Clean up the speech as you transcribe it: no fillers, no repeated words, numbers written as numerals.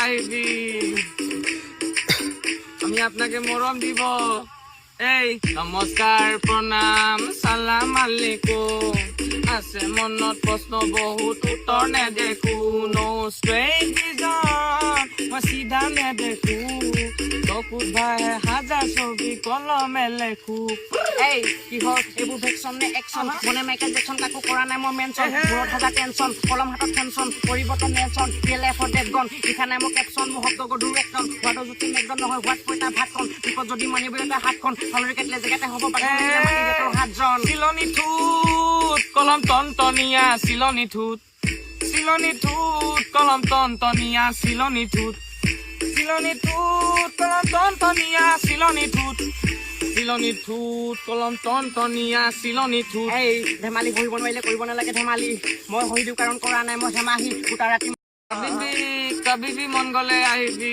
আহিবি আমি আপনাকে মৰম দিব এই নমস্কাৰ প্ৰণাম সালাম আলাইকুম আছে মনত প্ৰশ্ন বহুত উত্তৰ নেদেখো নো ষ্ট্ৰেট মই চিধা নেদেখো চকুত ভাহে হাজাৰ ছবি কলমে লেখো এই কিহৰ এইবোৰ ভেকচন নে একচন মনে মাইকেল জেকচন কাকো কৰা নাই মই মেনচন ঘৰত হাজাৰ টেনচন কলম হাতত টেনচন পৰিৱৰ্তন নেলচন পিএলএফ ডেট গন লিখা নাই মই কেপচন মোৰ শব্দ গধুৰ একদম হোৱাটো যদি মেকডন নহয় হোৱাত পইতা ভাতখন বিপদ যদি মানিবলৈ তাৰ হাতখন হলৰি কাটিলে জেগাতে হ'ব পাৰে হাতজন চিলনি ঠোঁট কলম টনটনীয়া চিলনি ঠোঁট কলম টনটনীয়া চিলনি ঠোঁট কলম টনটনীয়া চিলনি ঠোঁট কলম টনটনীয়া চিলনি ঠোঁট এই ধেমালি বহিব নোৱাৰিলে কৰিব নালাগে ধেমালি মই হৈ দিওঁ কাৰণ কৰা নাই মই ধেমাহি গোটা ৰাতি কবি মন গলে আহিবি